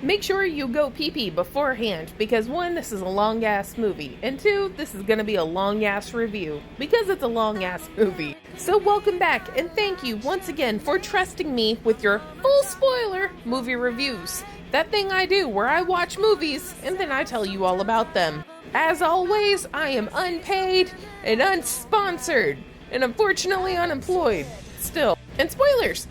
make sure you go pee-pee beforehand, because one, this is a long-ass movie, and two, this is gonna be a long-ass review, because it's a long-ass movie. So welcome back, and thank you once again for trusting me with your full spoiler movie reviews. That thing I do where I watch movies, and then I tell you all about them. As always, I am unpaid and unsponsored, and unfortunately unemployed, still. And spoilers,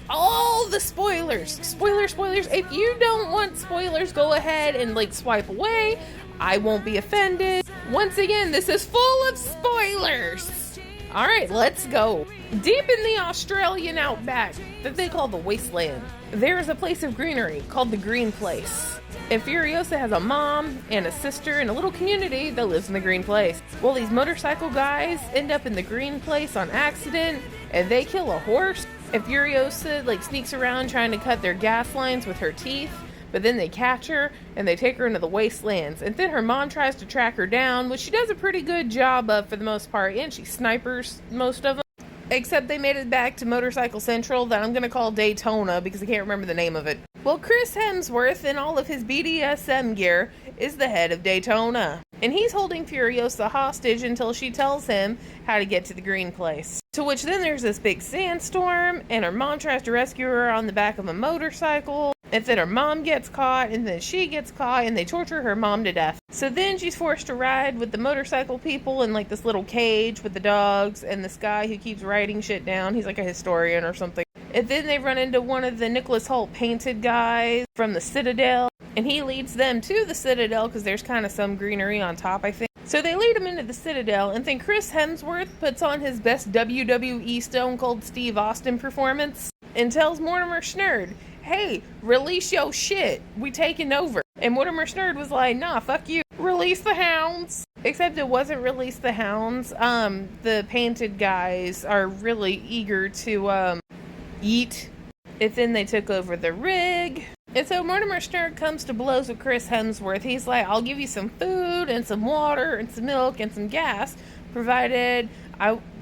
all the spoilers, spoilers. If you don't want spoilers, go ahead and swipe away. I won't be offended. Once again, this is full of spoilers. All right, let's go. Deep in the Australian outback that they call the wasteland, there is a place of greenery called the Green Place. And Furiosa has a mom and a sister and a little community that lives in the Green Place. Well, these motorcycle guys end up in the Green Place on accident, and they kill a horse. And Furiosa sneaks around trying to cut their gas lines with her teeth, but then they catch her and they take her into the wastelands. And then her mom tries to track her down, which she does a pretty good job of for the most part, and she snipers most of them. Except they made it back to Motorcycle Central that I'm going to call Daytona because I can't remember the name of it. Well, Chris Hemsworth in all of his BDSM gear is the head of Daytona. And he's holding Furiosa hostage until she tells him how to get to the Green Place. To which then there's this big sandstorm, and her mom tries to rescue her on the back of a motorcycle. And then her mom gets caught, and then she gets caught, and they torture her mom to death. So then she's forced to ride with the motorcycle people in this little cage with the dogs, and this guy who keeps writing shit down. He's like a historian or something. And then they run into one of the Nicholas Hoult painted guys from the Citadel, and he leads them to the Citadel because there's kind of some greenery on top, I think. So they lead him into the Citadel, and then Chris Hemsworth puts on his best WWE Stone Cold Steve Austin performance and tells Mortimer Snerd, hey, release your shit. We taking over. And Mortimer Snerd was like, nah, fuck you. Release the hounds. Except it wasn't release the hounds. The painted guys are really eager to, eat. And then they took over the rig. And so Mortimer Snerd comes to blows with Chris Hemsworth. He's like, I'll give you some food and some water and some milk and some gas, provided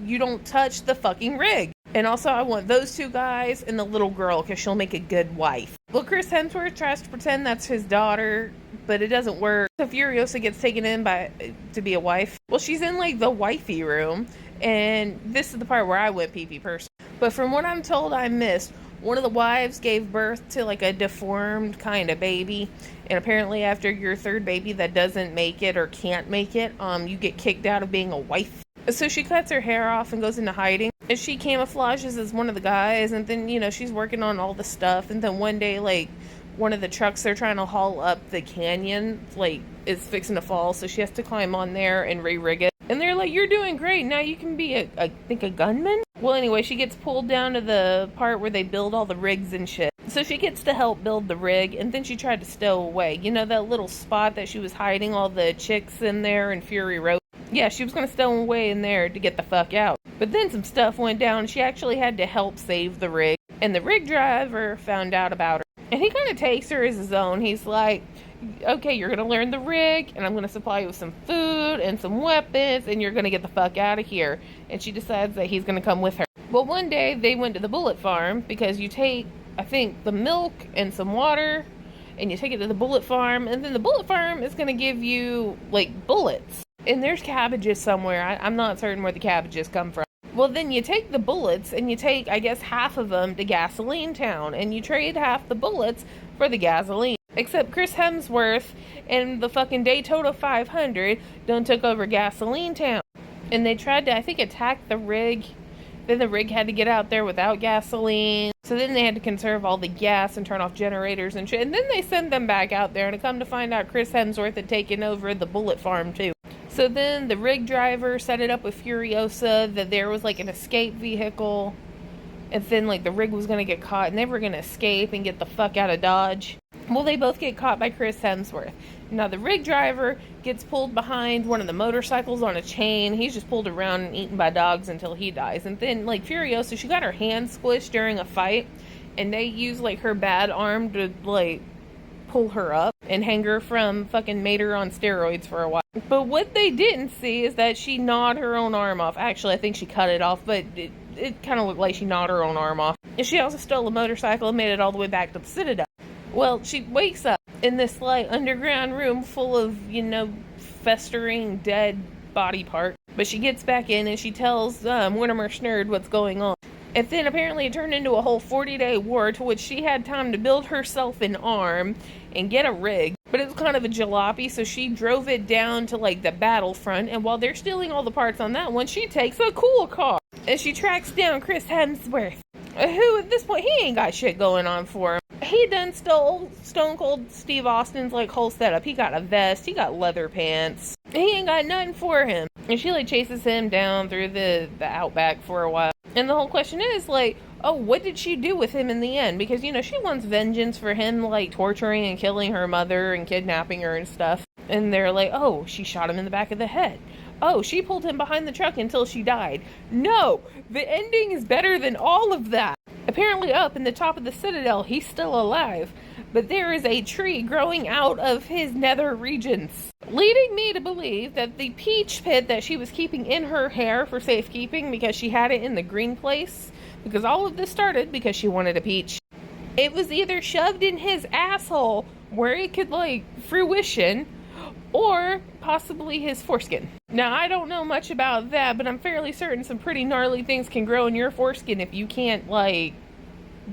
you don't touch the fucking rig. And also, I want those two guys and the little girl, because she'll make a good wife. Well, Chris Hemsworth tries to pretend that's his daughter, but it doesn't work. So Furiosa gets taken in to be a wife. Well, she's in, the wifey room, and this is the part where I went pee-pee person. But from what I'm told I missed, one of the wives gave birth to, a deformed kind of baby. And apparently after your third baby that doesn't make it or can't make it, you get kicked out of being a wife. So she cuts her hair off and goes into hiding. And she camouflages as one of the guys. And then, she's working on all the stuff. And then one day, one of the trucks they're trying to haul up the canyon, is fixing to fall. So she has to climb on there and re-rig it. And they're like, you're doing great. Now you can be, I think, a gunman? Well, anyway, she gets pulled down to the part where they build all the rigs and shit. So she gets to help build the rig, and then she tried to stow away. That little spot that she was hiding all the chicks in there in Fury Road? Yeah, she was going to stow away in there to get the fuck out. But then some stuff went down, and she actually had to help save the rig. And the rig driver found out about her. And he kind of takes her as his own. He's like, okay, you're going to learn the rig, and I'm going to supply you with some food and some weapons, and you're going to get the fuck out of here. And she decides that he's going to come with her. Well, one day they went to the bullet farm, because you take, I think, the milk and some water, and you take it to the bullet farm, and then the bullet farm is going to give you, bullets. And there's cabbages somewhere. I'm not certain where the cabbages come from. Well, then you take the bullets, and you take, I guess, half of them to Gasoline Town, and you trade half the bullets for the gasoline. Except Chris Hemsworth and the fucking Daytona 500 done took over Gasoline Town. And they tried to, I think, attack the rig. Then the rig had to get out there without gasoline. So then they had to conserve all the gas and turn off generators and shit. And then they sent them back out there, and to come to find out Chris Hemsworth had taken over the bullet farm too. So then the rig driver set it up with Furiosa that there was an escape vehicle. And then the rig was going to get caught and they were going to escape and get the fuck out of Dodge. Well, they both get caught by Chris Hemsworth. Now the rig driver gets pulled behind one of the motorcycles on a chain. He's just pulled around and eaten by dogs until he dies. And then Furiosa, she got her hand squished during a fight. And they use her bad arm to pull her up and hang her from fucking Mater on steroids for a while. But what they didn't see is that she gnawed her own arm off. Actually, I think she cut it off, but it kind of looked like she gnawed her own arm off. And she also stole a motorcycle and made it all the way back to the Citadel. Well, she wakes up in this like underground room full of, festering dead body part. But she gets back in and she tells Wintermer Schnurd what's going on. And then apparently it turned into a whole 40-day war to which she had time to build herself an arm and get a rig. But it was kind of a jalopy, so she drove it down to like the battlefront. And while they're stealing all the parts on that one, she takes a cool car. And she tracks down Chris Hemsworth, who at this point, he ain't got shit going on for him. He done stole Stone Cold Steve Austin's like whole setup. He got a vest, he got leather pants. He ain't got nothing for him. And she like chases him down through the outback for a while. And the whole question is like, oh, what did she do with him in the end? Because, she wants vengeance for him like torturing and killing her mother and kidnapping her and stuff. And they're like, oh, she shot him in the back of the head. Oh, she pulled him behind the truck until she died. No, the ending is better than all of that. Apparently up in the top of the Citadel, he's still alive. But there is a tree growing out of his nether regions, leading me to believe that the peach pit that she was keeping in her hair for safekeeping because she had it in the green place, because all of this started because she wanted a peach, it was either shoved in his asshole where it could like fruition, or possibly his foreskin. Now, I don't know much about that, but I'm fairly certain some pretty gnarly things can grow in your foreskin if you can't,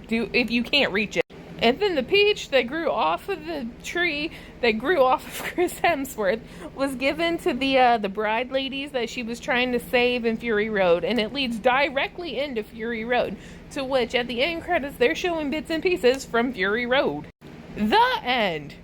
if you can't reach it. And then the peach that grew off of the tree that grew off of Chris Hemsworth was given to the bride ladies that she was trying to save in Fury Road, and it leads directly into Fury Road, to which at the end credits they're showing bits and pieces from Fury Road. The end.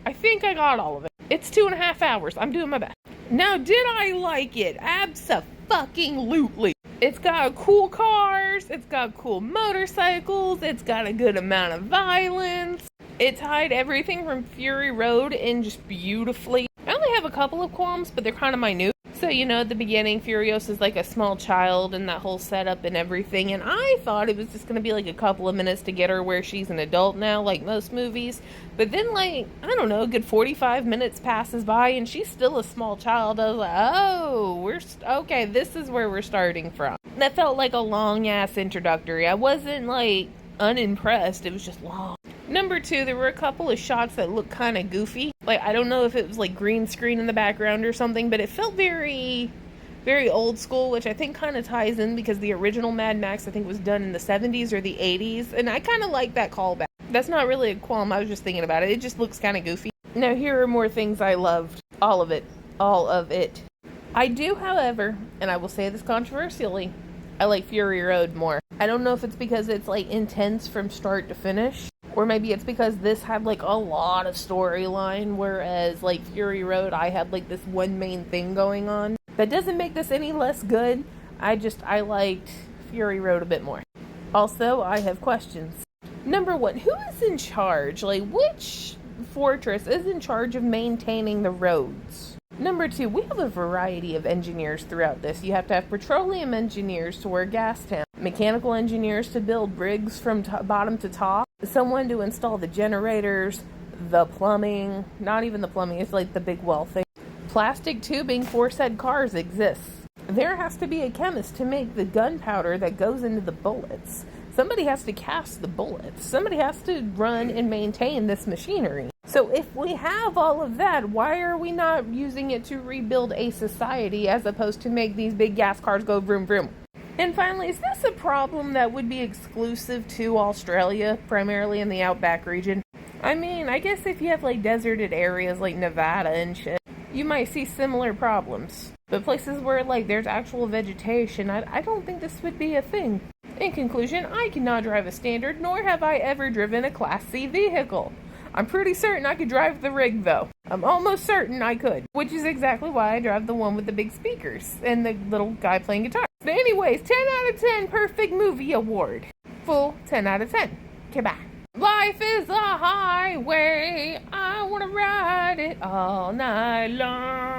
I think I got all of it. It's 2.5 hours. I'm doing my best. Now, did I like it? Abso-fucking-lutely. It's got cool cars. It's got cool motorcycles. It's got a good amount of violence. It tied everything from Fury Road in just beautifully. I only have a couple of qualms, but they're kind of minute. So, at the beginning, Furiosa is like a small child and that whole setup and everything. And I thought it was just going to be like a couple of minutes to get her where she's an adult now, like most movies. But then, a good 45 minutes passes by and she's still a small child. I was like, oh, okay, this is where we're starting from. That felt like a long-ass introductory. I wasn't, unimpressed. It was just long. Number 2, there were a couple of shots that looked kind of goofy. I don't know if it was green screen in the background or something, but it felt very, very old school, which I think kind of ties in because the original Mad Max, I think, was done in the 70s or the 80s, and I kind of like that callback. That's not really a qualm, I was just thinking about it. It just looks kind of goofy. Now, here are more things I loved. All of it. All of it. I do, however, and I will say this controversially, I like Fury Road more. I don't know if it's because it's intense from start to finish, or maybe it's because this had a lot of storyline, whereas Fury Road, I had this one main thing going on. That doesn't make this any less good. I liked Fury Road a bit more. Also, I have questions. Number 1, who is in charge? Which fortress is in charge of maintaining the roads? Number 2, we have a variety of engineers throughout this. You have to have petroleum engineers to work gas tanks, mechanical engineers to build rigs from bottom to top, someone to install the generators, the plumbing, not even the plumbing, it's the big well thing. Plastic tubing for said cars exists. There has to be a chemist to make the gunpowder that goes into the bullets. Somebody has to cast the bullets. Somebody has to run and maintain this machinery. So if we have all of that, why are we not using it to rebuild a society as opposed to make these big gas cars go vroom vroom? And finally, is this a problem that would be exclusive to Australia, primarily in the outback region? I mean, I guess if you have deserted areas like Nevada and shit, you might see similar problems. But places where there's actual vegetation, I don't think this would be a thing. In conclusion, I cannot drive a standard, nor have I ever driven a Class C vehicle. I'm pretty certain I could drive the rig, though. I'm almost certain I could, which is exactly why I drive the one with the big speakers and the little guy playing guitar. But anyways, 10 out of 10 perfect movie award. Full 10 out of 10. Okay, bye. Life is a highway. I want to ride it all night long.